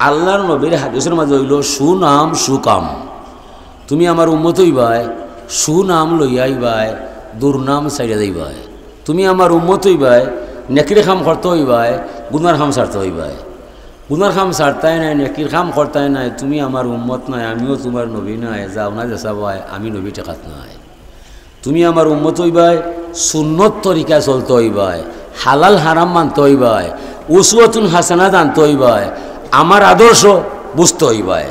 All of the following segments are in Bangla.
আল্লাহর নবীর হাদিসের মাঝে হইল সুনাম সুকাম। তুমি আমার উম্মত হইবাই, সুনাম লইয়াইবাই, দুর্নাম সাইডা যাইবাই। তুমি আমার উম্মত হইবাই, নেকির খাম করতে হইবাই, গুনার খাম ছাড়তে হইবাই। গুনার খাম ছাড়তাই নাই, নেকির খাম করতাই নাই, তুমি আমার উম্মত নাই, আমিও তোমার নবী নাই, যাও না যেসা ভাই আমি নবী টেকাত নাই। তুমি আমার উম্মত হইবাই, সুন্নত তরিকা চলতে হইবাই, হালাল হারাম মানতে হইবাই, উসওয়াতুন হাসানাত আনতে হইবাই, আমার আদর্শ বুঝতে হইবাই।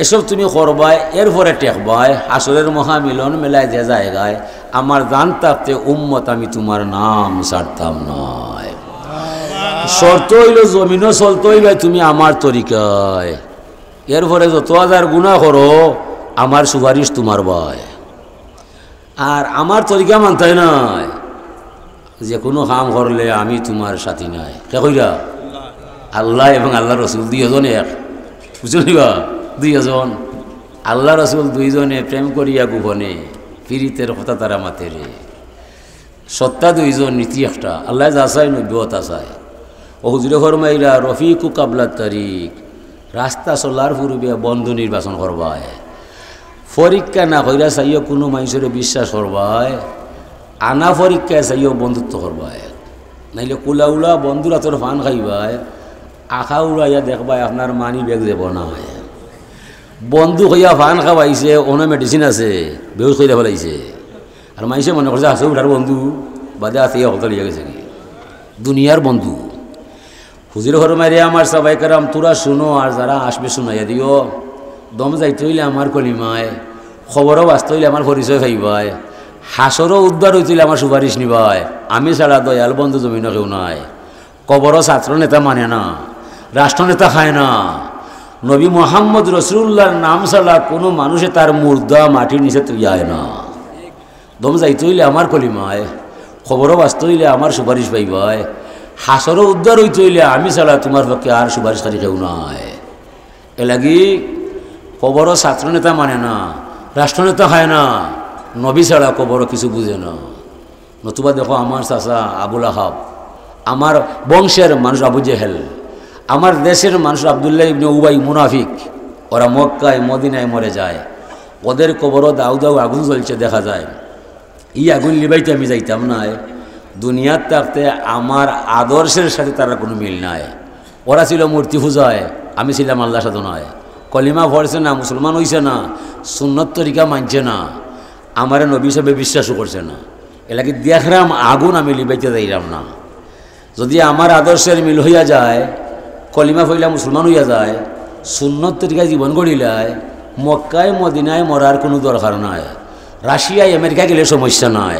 এসব তুমি করবাই, এরপরে টেকবাই, আসরের মহামিলন মেলায় যে জায়গায় আমার জান থাকতে উম্মত আমি তোমার নাম ছাড়তাম নয়। শর্ত হইল জমিনও চলতে হইবাই তুমি আমার তরিকায়। এরপরে যত হাজার গুনাহ করো আমার সুপারিশ তোমার ভাই। আর আমার তরিকা মানতাই নাই, যে কোনো কাম করলে আমি তোমার সাথী নাই। কে কইরা? আল্লাহ এবং আল্লাহ রসুল দুইজন এক, বুঝলিবা? দুইজন আল্লাহ রসুল দুইজনে প্রেম করিয়া গোপনে পীড়িতের কথা তারা মাতে রে। সত্তা দুইজন, নীতি একটা। আল্লাহ যা চায় নব্যতা চায়। ও হুজুরে ফরমাইলা রফিকু কাবলা তারিক, রাস্তা চলার পূর্বে বন্ধু নির্বাচন করবায়। পরীক্ষা না কইরা চাইও কোনো মানুষের বিশ্বাস করবায়, আনা পরীক্ষায় চাইও বন্ধুত্ব করবায়। নাইলে কুলা উলা বন্ধুর হাতের ফান খাইবায়, আখা উড়াইয়া দেখবায় আপনার মানি ব্যাগ যাব না। বন্ধু হইয়া ফান খাওয়াইছে, অন্য মেডিসিন আছে, বেহুশ কইরা ফেলাইছে। আর মানুষে মনে করছে আছে উঠার বন্ধু, বাদে আছে হকতা লিয়ে গেছে কি দুনিয়ার বন্ধু। হুজুর ঘর মারিয়া আমার সবাই কারাম তোরা শুনো, আর যারা আসবে শুনাইয়া দিও। দম যাইতে হইলে আমার কলিমায়, খবরও বাঁচতে হইলে আমার পরিচয় খাইবায়, হাসরও উদ্ধার হইতে হইলে আমার সুপারিশ নিবায়। আমি ছাড়া দয়াল বন্ধু জমিন কেউ নাই। কবরও ছাত্র নেতা মানে না, রাষ্ট্রনেতা খায় না। নবী মোহাম্মদ রসুল্লাহর নাম ছাড়া কোনো মানুষে তার মুর্দা মাটির নিচে তুইয়ায় না। দম যাইতে হইলে আমার কলিমায়, খবরও বাঁচতে হইলে আমার সুপারিশ পাইবায়, হাসরও উদ্ধার হইতে হইলে আমি ছাড়া তোমার পক্ষে আর সুপারিশকারী কেউ নাই। এ লাগি কবরও ছাত্রনেতা মানে না, রাষ্ট্রনেতা খায় না। নবী ছাড়া কবরও কিছু বুঝে না। নতুবা দেখো আমার চাচা আবুল আহাব, আমার বংশের মানুষ আবু জেহেল, আমার দেশের মানুষ আবদুল্লাহ ইবনে উবাই মুনাফিক, ওরা মক্কায় মদিনায় মরে যায়। ওদের কবরও দাউ দাউ আগুন জ্বলছে দেখা যায়। এই আগুন লিবাইতে আমি যাইতাম না। দুনিয়ার থাকতে আমার আদর্শের সাথে তারা কোনো মিল নাই। ওরা ছিল মূর্তি পূজায়, আমি ছিলাম আল্লাহ সাধনায়। কলিমা পড়ছে না, মুসলমান হইছে না, সুন্নত তরিকা মানছে না, আমার নবী হিসেবে বিশ্বাসও করছে না। এলাকি দেখলাম আগুন, আমি লিবাইতে যাইলাম না। যদি আমার আদর্শের মিল হইয়া যায়, কলিমা পড়িলা মুসলমান হইয়া যায়, সুন্নত তরিকায় জীবন গড়িলায়, মক্কায় মদিনায় মরার কোনো দরকার নাই। রাশিয়ায় আমেরিকা গেলে সমস্যা নাই।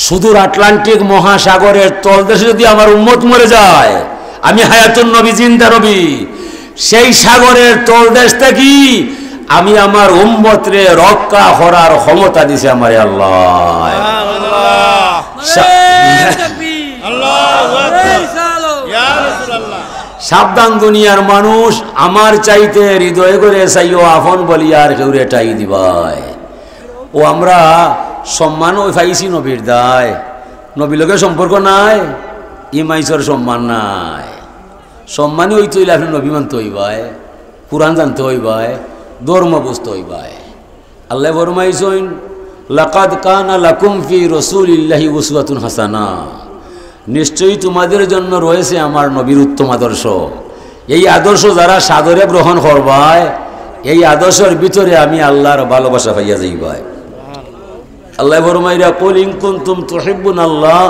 সুদূর আটলান্টিক মহাসাগরের তলদেশে যদি আমার উম্মত মরে যায়, আমি হায়াতুন নবী, জিন্দা নবী, সেই সাগরের তলদেশ থেকে আমি আমার উম্মতরে রক্ষা করার ক্ষমতা দিছে আমার আল্লাহ। সাবধান দুনিয়ার মানুষ, আমার চাইতে হৃদয় করে চাইও আপন বলিয়ার কেউ রেটাই দিবাই। ও আমরা সম্মান ওই পাইছি নবীর দায়, নবীর লোকের সম্পর্ক নাই, ইমাইসর সম্মান নাই। সম্মানই হইতে হইলে আপনি নবী মানতে হইবাই, কুরআন জানতে হইবাই, ধর্ম বুঝতে হইবাই। আল্লাহ ফরমাইছেন লাকাদ কানা লাকুম ফি রাসূলিল্লাহি উসওয়াতুন হাসানা, নিশ্চয়ই তোমাদের জন্য রয়েছে আমার নবীর উত্তম আদর্শ। এই আদর্শ যারা সাদরে গ্রহণ করবায়, এই আদর্শের ভিতরে আমি আল্লাহর ভালোবাসা পাইয়া যাইবাই। আল্লাহ ফরমাইরা কুল ইন কুনতুম তুহিব্বুনাল্লাহ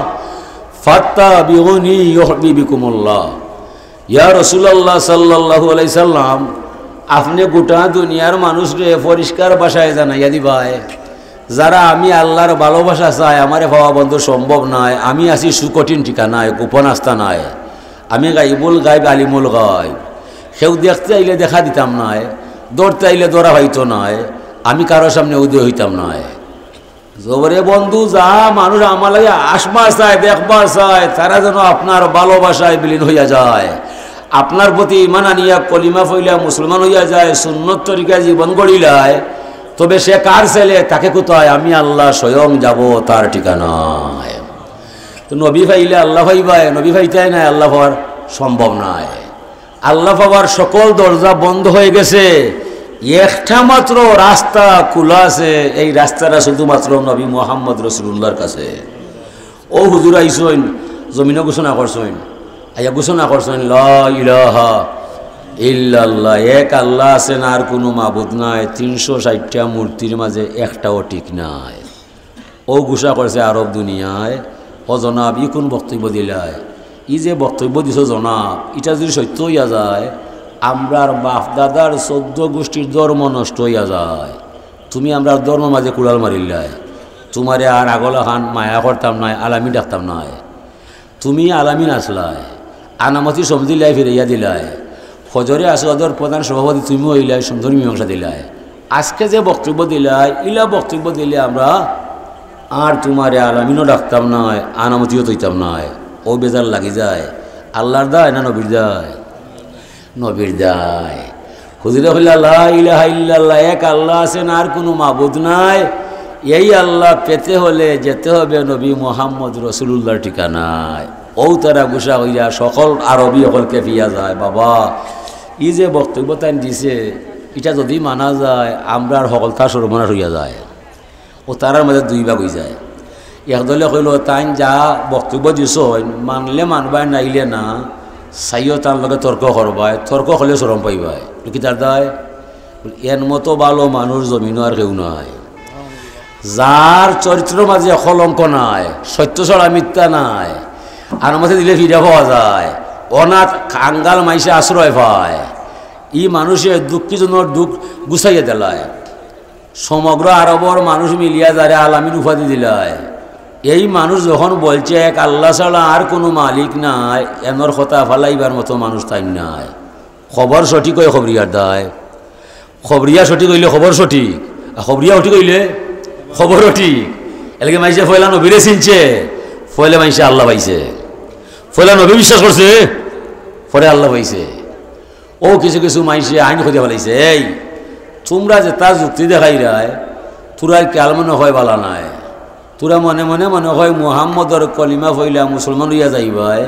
ফাত্তাবিউনি ইউহিব্বুকুমুল্লাহ। ইয়া রাসূলুল্লাহ সাল্লাল্লাহু আলাইহি সাল্লাম, আপনি গোটা দুনিয়ার মানুষকে পরিষ্কার ভাষায় জানাইয়া দিবাই, যারা আমি আল্লাহর ভালোবাসা চাই, আমারে পাওয়া বন্ধু সম্ভব নয়। আমি আছি সুকঠিন ঠিকানায়, গোপন আস্থা নাই। আমি গাইবুল গাইব, আলিমুল গাইব। কেউ দেখতে আইলে দেখা দিতাম নাই, দৌড়তে আইলে দৌড়া হইতো নয়, আমি কারোর সামনে উদয় হইতাম নয়। জবরে বন্ধু, যা মানুষ আমার লাগে আসবা চায়, দেখবা চায়, তারা যেন আপনার ভালোবাসায় বিলীন হইয়া যায়, আপনার প্রতি ইমান আনিয়া কলিমা ফইলা মুসলমান হইয়া যায়, সুন্নত তরিকায় জীবন গড়িলায়। তবে সে কার ছেলে, তাকে কোথায়? আমি আল্লাহ স্বয়ং যাব তার ঠিকানায়। তো নবী ভাইলে আল্লাহ ভাইবাই, নবী ভাইতাই নাই, আল্লাহ হওয়ার সম্ভব নয়। আল্লাহ পাবার সকল দরজা বন্ধ হয়ে গেছে, একটা মাত্র রাস্তা খোলা আছে, এই রাস্তাটা শুধুমাত্র নবী মুহাম্মদ রাসূলুল্লাহর কাছে। ও হুজুর আইসইন, জমিনে ঘোষণা করছেন, আইয়া ঘোষণা করছেন লা ইলাহা ইল্লাল্লাহ, এক আল্লাহ আছেন, আর কোনো মাবুদ নাই, 360টা মূর্তির মাঝে একটাও ঠিক নাই। ও ঘোষণা করছে আরব দুনিয়ায়, ও জনাব ই কোন বক্তব্য দিলায়, ই যে বক্তব্য দিছ জনাব, এটা যদি সত্য হইয়া যায়, আমরার বাপ দাদার 14 গোষ্ঠীর ধর্ম নষ্ট হইয়া যায়। তুমি আমরার ধর্ম মাঝে কুড়াল মারিল্লাই, তোমারে আর আগলা খান মায়া করতাম নাই, আলামিন ডাকতাম নাই, তুমি আলামিন আসলাই, আনামতি সমদিল্লাই ফিরাইয়া দিলাই, ফজরে আসওয়াদের প্রধান সভাপতি তুমি হইলাই, সুন্দর মীমাংসা দিলাই। আজকে যে বক্তব্য দিলাই, ইলা বক্তব্য দিলে আমরা আর তোমারে আলামিনও ডাকতাম নাই, আনামতিও তৈতাম নাই। ও বেজার লাগি যায়, আল্লাহর দায় না নবীর দায়? নবীর দায়। হুজুরে হইলা লা ইলাহা ইল্লাল্লাহ, এক আল্লাহ আছেন, আর কোনো মাবুদ নাই, এই আল্লাহ পেতে হলে যেতে হবে নবী মুহাম্মদ রাসূলুল্লাহর ঠিকানায়। ও তারা গুসা হইয়া সকল আরবি সকলকে ফিয়া যায়, বাবা ই যে বক্তব্য তাই দিছে, এটা যদি মানা যায় আমরার সকলতা সর্বনাশ হইয়া যায়। ও তারার মধ্যে দুই ভাগ হয়ে যায়। একদলে কইল তাই যা বক্তব্য দিছ মানলে মানবাই, নাইলে না, চাইও তার লগে তর্ক করবাই, তর্ক হলে চরম পাইবাই। কি তার দায়? এর মতো ভালো মানুষ জমিন আর কেউ নাই, যার চরিত্রের মাঝে কলঙ্ক নাই, সত্য ছড়া মিথ্যা নাই, আর মাঝে দিলে ফিরে পাওয়া যায়, অনাথ কাঙ্গাল মাইসে আশ্রয় পায়, ই মানুষের দুঃখীজনের দুঃখ গুছাইয়া দিলায়, সমগ্র আরবর মানুষ মিলিয়া যারে আলামিন উপাধি দিলায়। এই মানুষ যখন বলছে এক আল্লাহ ছাড়া আর কোনো মালিক নাই, এমর কথা ফালাইবার মতো মানুষ তাই নাই। খবর সঠিক হয় খবরিয়ার দায়, খবরিয়া সঠিক হইলে খবর সঠিক, আর খবরিয়া সঠিক হইলে খবরও ঠিক। এলাকে মাইসে ফয়লা নবীরে চিনছে, ফয়লে মাইসে আল্লাহ পাইছে, ফয়লা নবী বিশ্বাস করছে, পরে আল্লাহ পাইছে। ও কিছু কিছু মাইসে আইন খুঁজে ফেলাইছে, এই তোমরা যে তার যুক্তি দেখাই রায়, তোরা কেল মনে হয় বালা নাই, তোরা মনে মনে মনে হয় মুহাম্মদর কলিমা ফইলা মুসলমান হইয়া যাইবাই,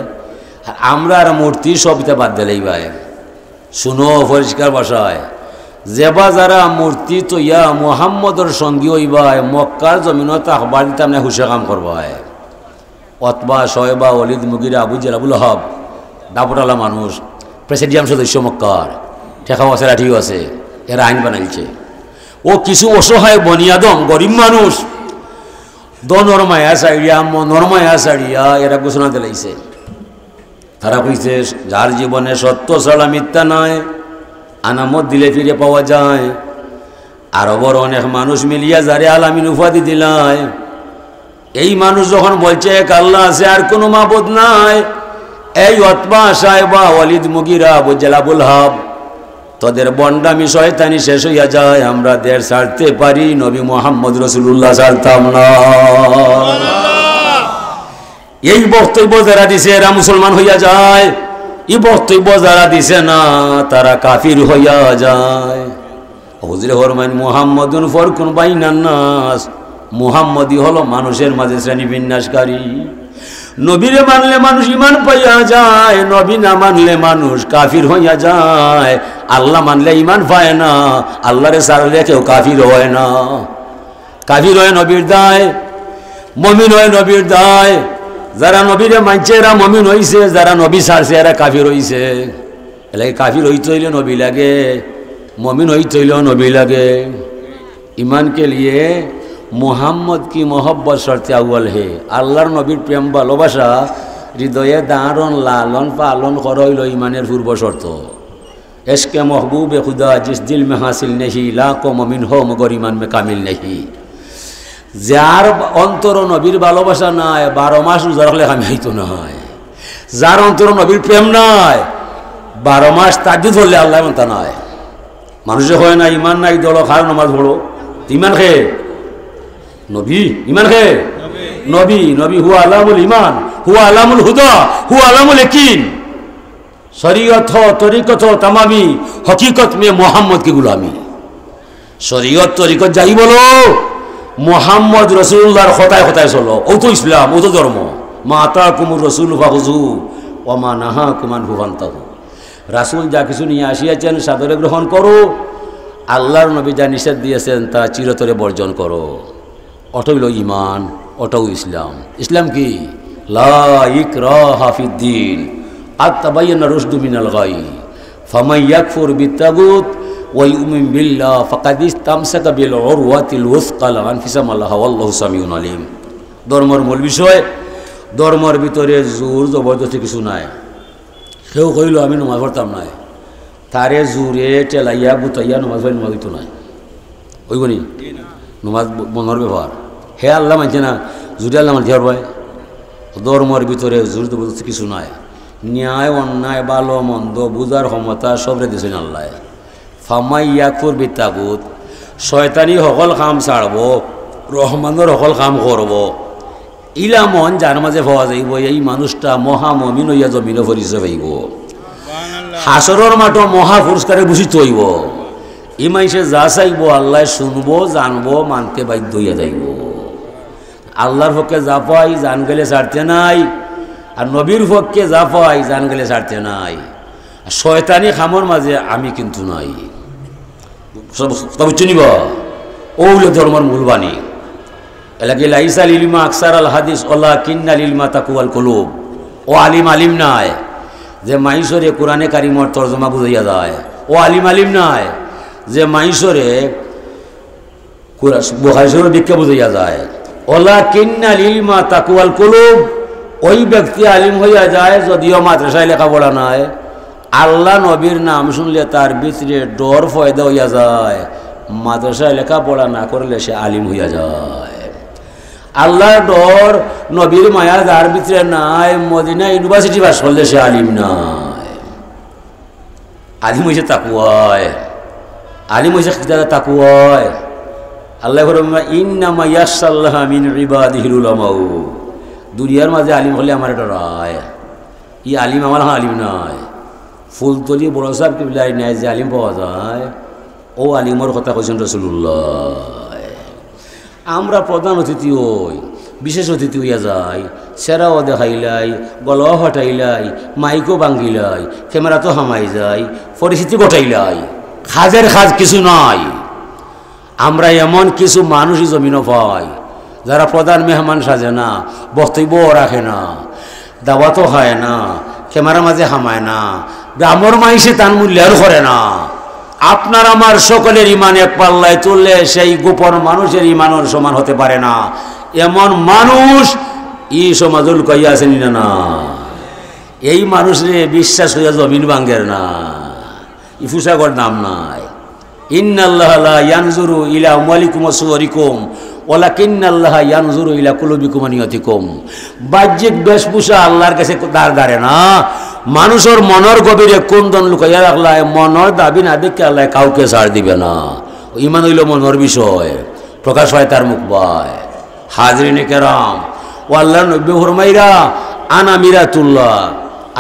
আর আমরা আর মূর্তি সবিতা বাদ দিলাইবাই। শুনো পরিষ্কার ভাষায়, যেবা যারা মূর্তি তৈয়া মুহাম্মদর সঙ্গী হইবাই, মক্কার জমিনত আখবার দিতাম না, হুশে কাম করবাই। অতবা শয়বা ওয়ালিদ মুগিরা আবু জেল আবুল আহাব দাপটালা মানুষ, প্রেসিডিয়াম সদস্য মক্কার, ঠেকাও আছে লাঠিও আছে, এরা আইন বানাইছে। ও কিছু অসহায় বনিয়াদম গরিব মানুষ নরমায়া সাইড়িয়া নরমায়া সাইড়িয়া এরা ঘোষণা দিলাইছে, তারা কইছে যার জীবনে সত্য ছাড়া মিথ্যা নাই, আনামত দিলে ফিরে পাওয়া যায়। আরবর অনেক মানুষ মিলিয়া যারে আলামিন উপাধি দিলায়, এই মানুষ যখন বলছে এক আল্লাহ আছে আর কোনো মাবুদ নাই, এই অতবা সাহেবা ওয়ালিদ মুগিরা আবু জেল আবুল আহাব তোদের বন্ডামি শয়তানি শেষ হইয়া যায়, আমরা দেড় ছাড়তে পারি, নবী মুহাম্মদ রাসূলুল্লাহ ছাড়তাম না। এই বক্তব্য যারা দিছে এরা মুসলমান হইয়া যায়, এই বক্তব্য যারা দিছে না তারা কাফির হইয়া যায়। হুজুরে ফরমান মুহাম্মাদুন ফারকুন বাইনান নাস, মুহাম্মদই হলো মানুষের মাঝে শ্রেণী বিন্যাসকারী। নবীরে মানলে মানুষ ইমান পাইয়া যায়, নবী না মানলে মানুষ কাফির হইয়া যায়। আল্লাহ মানলে ইমান পায় না, আল্লাহরে ছাড়লে কেউ কাফির হয় না। কাফির হয় নবীর দায়, মমিন হয় নবীর দায়। যারা নবীরে মানছে এরা মমিন হইছে, যারা নবী ছাড়ছে এরা কাফির হইছে। এলাকে কাফির হইতে হইলে নবী লাগে, মমিন হইতে হইলেও নবী লাগে। ईमान के लिए मोहम्मद की मोहब्बत शर्त अव्वल है। आल्लाहर नबीर प्रेम भालोबासा हृदये दारन लालन पालन करा हইল ईमानेर पूर्व शर्त। इश्क महबूब खुदा जिस दिल में हासिल नहीं लाखो मोमिन हो मगर ईमान में कामिल नहीं। जार अंतर नबीर भालोबासा नाय 12 मास रोजा राखले कामी हইতো না। जार अंतर नबीर प्रेम नाय 12 मास ताज्जुद पড়লে আল্লাহ মানতা নাই। মানুষে হয় না ঈমান নাই দলো খার নামাজ পড়ো ঈমান কে নবী ঈমান কে नबी नबी हुआ अलामुल ईमान हुआ अलामुल हुदा हुआ अलामुल यकीन। शरीयत हो तरीकत हो तमामी हकीकत में मोहम्मद की गुलामी। शरीयत तरीकत जाई बोलो मोहम्मद रसूलुल्लाहर खताय खताय चलो ओ तो इस्लाम ओ तो धर्म। मा आताकुमुर रसूल फाखुजू वा मा नाहाकुम अन्हु फांताहु। রাসূল যা কিছু নিয়ে আসিয়াছেন সাদরে গ্রহণ করো, আল্লাহর নবী যা নিষেধ দিয়েছেন তা চিরতরে বর্জন করো। ওটা হইল ইমান, ওটাও ইসলাম। ইসলাম কি? লা ইকরাহা ফিদ্দীন কাদ তাবায়্যানা রুশদু মিনাল গাই ফামান ইয়াকফুর বিত্তাগুত ওয়া ইউমিন বিল্লাহ ফাকাদ ইসতামসাকা বিল উরওয়াতিল ওয়াসকা লা ইনফিসামা লাহা ওয়াল্লাহু সামিউন আলিম। ধর্মের মূল বিষয়, ধর্মের ভিতরে জোর জবরদস্তি কিছু নাই। কেউ কইল আমি নমাজ পড়তাম নাই, তারে জোরে টেলাইয়া বুতাইয়া নমাজ পড়ি নমাজ হইতো নাই, হইব নি? নমাজ মনের ব্যবহার। হে আল্লাহ মানছে না, জোরে আল্লাহ মানছে আর ভাই। ধর্মের ভিতরে জোর জবরদস্তি কিছু নাই। ন্যায় অন্যায় ভালো মন্দ বুঝার ক্ষমতা সবরে দিয়েছেন আল্লাহ। ফামাই ইয়াকফুর বিত্তাগুত, শয়তানি সকল কাম ছাড়ব, রহমানের সকল কাম করব, ইলা মন যার মাঝে পাওয়া যাইব, এই মানুষটা মহা মমিন হইয়া জমিন পরিচয় পাইব। হাসরের মাঠ মহা পুরস্কারে ভূষিত হইব। ই মাইসে যা চাইব আল্লাহ শুনবো, জানবো, মানতে বাধ্য হইয়া যাইব। আল্লাহর পক্ষে যা পাই জান গেলে ছাড়তে নাই, আর নবীর পক্ষে যা পাই জান গেলে ছাড়তে নাই। শয়তানি খামর মাঝে আমি কিন্তু নাই। বুঝছো নিব? ওগুলো ধর্মের মূলবাণী। এলাকি লাইসাল ইলমা আকসার আল হাদিস ওলা কিন্নাল ইলমা তাকুয়াল কুলুব। ও আলিম আলিম নাই যে মাইসরে কোরআনে কারিমর তর্জমা বুঝাইয়া যায়। ও আলিম আলিম নাই যে মাইসরে বুখারী শরীফের ব্যাখ্যা বুঝাইয়া যায়। ওলা কিন্নাল ইলমা তাকুয়াল কুলুব, ওই ব্যক্তি আলিম হইয়া যায় যদিও মাদ্রাসায় লেখাপড়া নাই। আল্লাহ নবীর নাম শুনলে তার ভিতরে ডর ফয়দা হইয়া যায়। মাদ্রাসায় লেখাপড়া না করলে সে আলিম হইয়া যায়। আল্লাহর ডর নবীর মায়া যার ভিতরে নাই, মদিনা ইউনিভার্সিটি পাস করলে সে আলিম নাই। আলিম হয়েছে তাকুয়ায়, আলিম হয়েছে তাকুয়ায়। আল্লাহ ইন্নামা ইয়াখশাল্লাহা মিন ইবাদিহিল উলামাউ। দুনিয়ার মাঝে আলিম হলে আমার এটা রায়, ই আলিম আমার আলিম নাই। ফুলতলি বড় সাহেব কিবলাই নাই যে আলিম পাওয়া যায়, ও আলিমর কথা কইছেন রাসূলুল্লাহ। আমরা প্রধান অতিথি হই, বিশেষ অতিথি হইয়া যাই, সেরাও দেখাইলাই, গলাও হটাইলাই, মাইকও ভাঙ্গিলাই, ক্যামেরা তো হামাই যায়, পরিস্থিতি ঘটাইলাই, খাজের খাজ কিছু নাই। আমরা এমন কিছু মানুষই জমিনও পাই যারা প্রধান মেহমান সাজে না, বক্তব্যও রাখে না, দাওয়াতও খায় না, ক্যামেরার মাঝে হামায় না, গ্রামের মাইসে তার মূল্যায়ন করে না। আপনার আমার সকলের ইমান এক পাল্লায় তুললে সেই গোপন মানুষের ইমানের সমান হতে পারে না। এমন মানুষ ই সমাজুল কইয়া আছেন না? এই মানুষরে বিশ্বাস হইয়া জমিন ভাঙ্গের না, ই ফুসাগর নাম নাই। ইন্নাল্লাহা লা ইয়ানজুরু ইলা আমওয়ালিকুম ওয়া সুওয়ারিকুম ওয়ালাকিন্নাল্লাহা ইয়ানজুরু ইলা কুলুবিকুম ওয়া নিয়াতিকুম। বাহ্যিক বেশভূষা আল্লাহর কাছে দাঁড়ে না, মানুষের মনের গভীরে কুন্দন লুকাইয়া রাখলে মনের দাবি না দেখে আল্লাহ কাউকে ছাড় দিবে না। ইমান হইল মনের বিষয়, প্রকাশ হয় তার মুখ বায়। হাজরিনে কেরাম, ও আল্লাহর নবী ফরমাইরা আনা মিরাতুল্লাহ,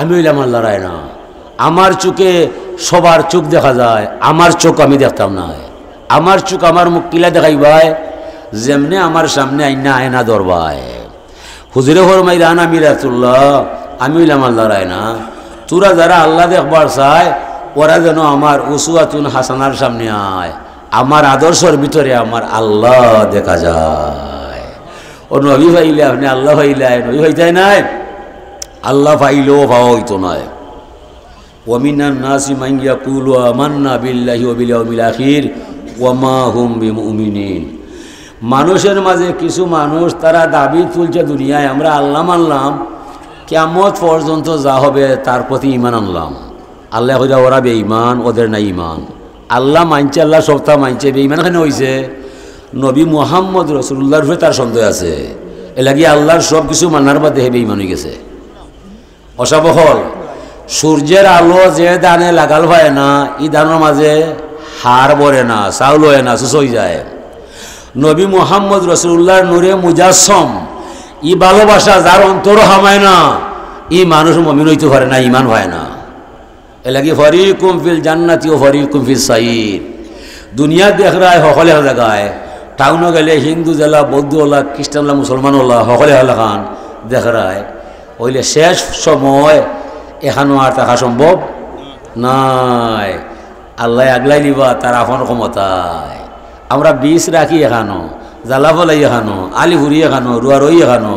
আমি হইলাম আল্লাহর আয়না। আমার চোখে সবার চোখ দেখা যায়, আমার চোখ আমি দেখতাম না। আমার চোখ আমার মুখ কিলা দেখাইবাই, যেমনে আমার সামনে আইনা আয়না ধরবায়। হুজুরে ফরমাইরা আনা মিরাতুল্লাহ, আমি হইলাম আল্লাহর আয়না। তোরা যারা আল্লাহ দেখবার চায় ওরা যেন আমার উসওয়াতুন হাসানার সামনে আয়, আমার আদর্শের ভিতরে আমার আল্লাহ দেখা যায়। ও নবী ভাইলে আপনি আল্লাহ ভাইলে নবী ভাইতাই নাই, আল্লাহ ভাইলেও ভাবা হইতো নয়। ওয়ামিনান নাসি মান ইয়াকুলু আমান্না বিল্লাহি ওয়া বিল ইয়াউমিল আখির ওয়া মা হুম বিমুমিনিন। মানুষের মাঝে কিছু মানুষ তারা দাবি তুলছে দুনিয়ায় আমরা আল্লাহ মানলাম, কিয়ামত পর্যন্ত যা হবে তার প্রতি ইমান আনলাম। আল্লাহ কইরা ওরা বেঈমান, ওদের নাই ইমান। আল্লাহ মানছে, আল্লাহ সপ্তাহ মানছে, বেঈমান কেন হয়েছে? নবী মুহাম্মদ রাসূলুল্লাহর উপরে তার সন্দেহ আছে, এ লাগি আল্লাহর সব কিছু মানার বাদে বেঈমান হয়ে গেছে। অসাবহল সূর্যের আলো যে দানে লাগাল হয় না, ই দানের মাঝে হাড় বরে না, চাউল হয় না, সুস হয়ে যায়। নবী মুহাম্মদ রাসূলুল্লাহর নূরে মুজাসসম, ই ভালোবাসা যার অন্তর হামায় না, ই মানুষ মুমিন হইতে পারে না, ইমান হয় না। এ লাগি ফরিকুম ফিল জান্নাতি ও ফরিকুম ফিস সাইর। দুনিয়া দেখ রা সকলে জায়গায়, টাউনে গেলে হিন্দু জেলা, বৌদ্ধ হলা, খ্রিস্টান হলা, মুসলমান হলা, সকলে হলা খান দেখ রায়। হইলে শেষ সময় এখানো আর থাকা সম্ভব নাই, আল্লাহ আগলাই লিবা তার আপন ক্ষমতায়। আমরা বিষ রাখি এখানো, জ্বালা ফলাই এখানো, আলি ফুরি এখানো, রুয়া রই এখানো।